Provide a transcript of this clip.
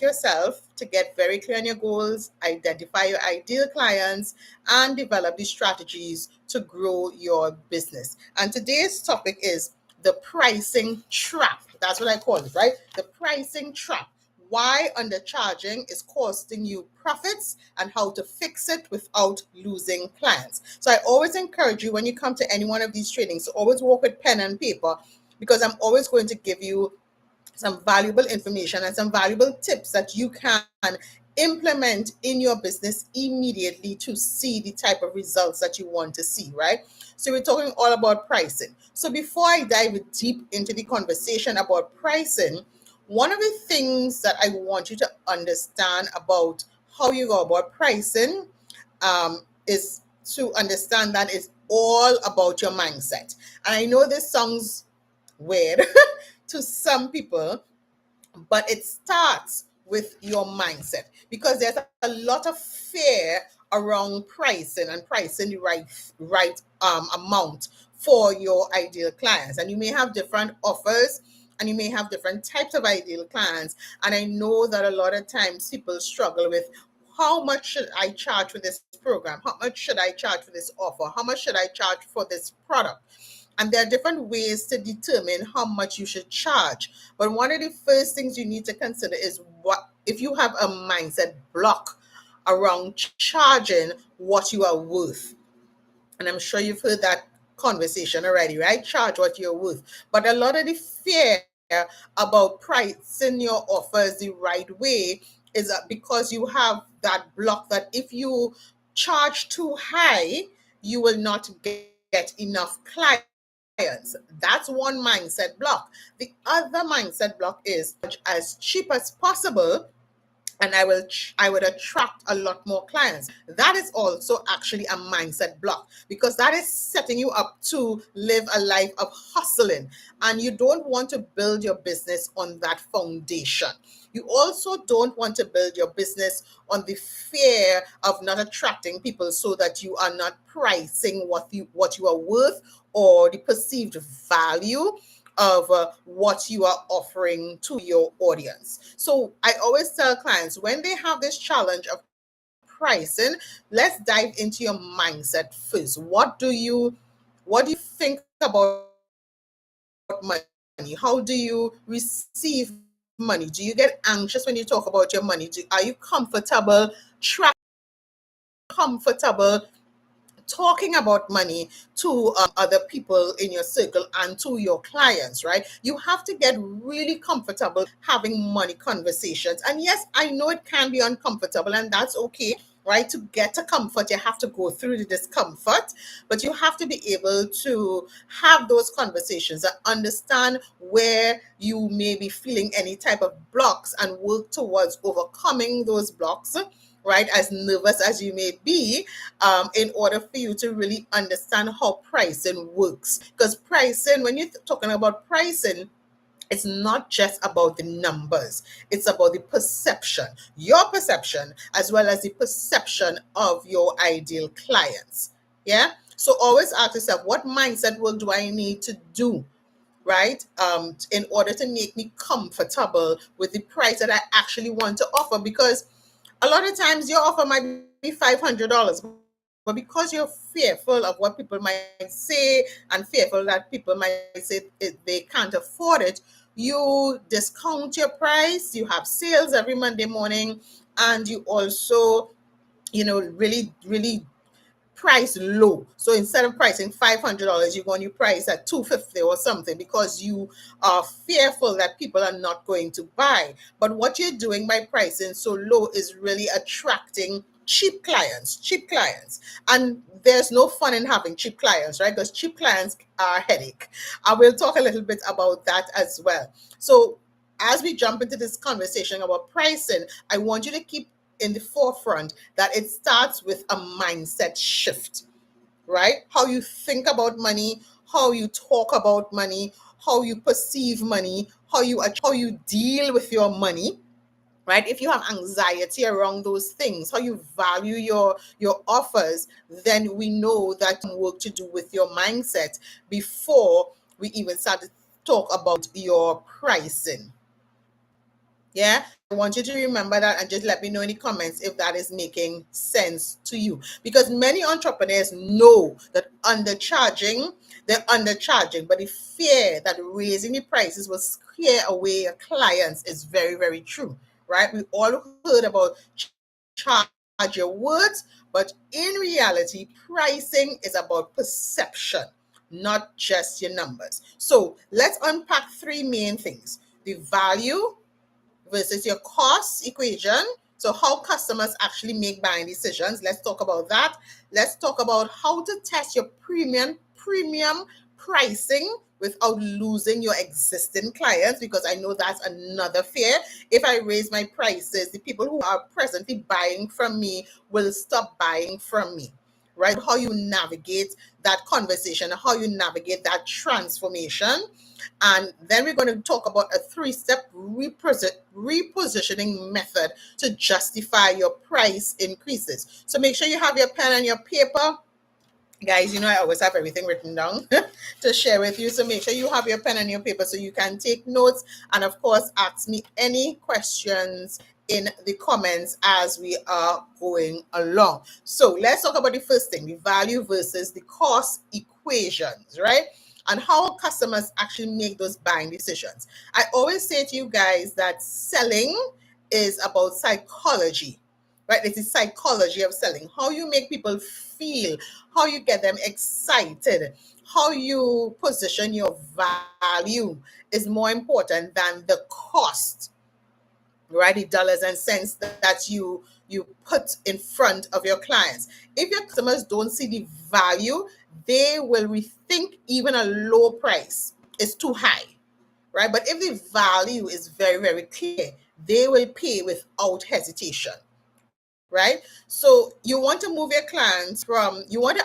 yourself to get very clear on your goals, identify your ideal clients, and develop the strategies to grow your business. And today's topic is the pricing trap. That's what I call it, right? The pricing trap. Why undercharging is costing you profits and how to fix it without losing clients. So I always encourage you when you come to any one of these trainings to always walk with pen and paper, because I'm always going to give you some valuable information and some valuable tips that you can implement in your business immediately to see the type of results that you want to see, right? So we're talking all about pricing. So before I dive deep into the conversation about pricing, one of the things that I want you to understand about how you go about pricing is to understand that it's all about your mindset. And I know this sounds weird to some people, but it starts with your mindset, because there's a lot of fear around pricing and pricing the right amount for your ideal clients. And you may have different offers and you may have different types of ideal clients. And I know that a lot of times people struggle with, how much should I charge for this program? How much should I charge for this offer? How much should I charge for this product? And there are different ways to determine how much you should charge. But one of the first things you need to consider is, what if you have a mindset block around charging what you are worth. And I'm sure you've heard that conversation already, right? Charge what you're worth. But a lot of the fear about pricing your offers the right way is that because you have that block that if you charge too high, you will not get enough clients. That's one mindset block. The other mindset block is as cheap as possible, and I would attract a lot more clients. That is also actually a mindset block, because that is setting you up to live a life of hustling, and you don't want to build your business on that foundation. You also don't want to build your business on the fear of not attracting people, so that you are not pricing what you are worth, or the perceived value of what you are offering to your audience. So I always tell clients, when they have this challenge of pricing, let's dive into your mindset first. What do you think about money? How do you receive money? Do you get anxious when you talk about your money? Are you comfortable talking about money to other people in your circle and to your clients, right? You have to get really comfortable having money conversations. And yes, I know it can be uncomfortable, and that's okay, right? To get to comfort, you have to go through the discomfort, but you have to be able to have those conversations and understand where you may be feeling any type of blocks and work towards overcoming those blocks, right? As nervous as you may be, in order for you to really understand how pricing works. Because pricing, when you're talking about pricing, it's not just about the numbers. It's about the perception, your perception, as well as the perception of your ideal clients. Yeah. So always ask yourself, what mindset will do I need to do, right? In order to make me comfortable with the price that I actually want to offer. Because a lot of times your offer might be $500, but because you're fearful of what people might say and fearful that people might say they can't afford it, you discount your price. You have sales every Monday morning, and you also, really, really price low. So instead of pricing $500, you're going to price at $250 or something, because you are fearful that people are not going to buy. But what you're doing by pricing so low is really attracting cheap clients. And there's no fun in having cheap clients, right? Because cheap clients are a headache. I will talk a little bit about that as well. So as we jump into this conversation about pricing, I want you to keep in the forefront that it starts with a mindset shift, right? How you think about money, how you talk about money, how you perceive money, how you deal with your money, right? If you have anxiety around those things, how you value your offers, then we know that work to do with your mindset before we even start to talk about your pricing. Yeah. want you to remember that and just let me know in the comments if that is making sense to you. Because many entrepreneurs know that they're undercharging, but the fear that raising the prices will scare away your clients is very, very true, right? We all heard about charge your words, but in reality, pricing is about perception, not just your numbers. So let's unpack three main things: the value versus your cost equation. So, how customers actually make buying decisions. Let's talk about that. Let's talk about how to test your premium pricing without losing your existing clients, because I know that's another fear. If I raise my prices, the people who are presently buying from me will stop buying from me, right? How you navigate that conversation, how you navigate that transformation. And then we're going to talk about a three-step repositioning method to justify your price increases. So make sure you have your pen and your paper. Guys, you know I always have everything written down to share with you. So make sure you have your pen and your paper so you can take notes. And of course, ask me any questions in the comments as we are going along. So let's talk about the first thing, the value versus the cost equations, right? And how customers actually make those buying decisions. I always say to you guys that selling is about psychology, right? It's the psychology of selling, how you make people feel, how you get them excited, how you position your value is more important than the cost, right? The dollars and cents that you put in front of your clients. If your customers don't see the value, they will rethink even a low price is too high, right? But if the value is very, very clear, they will pay without hesitation, right? So you want to move your clients from, you want to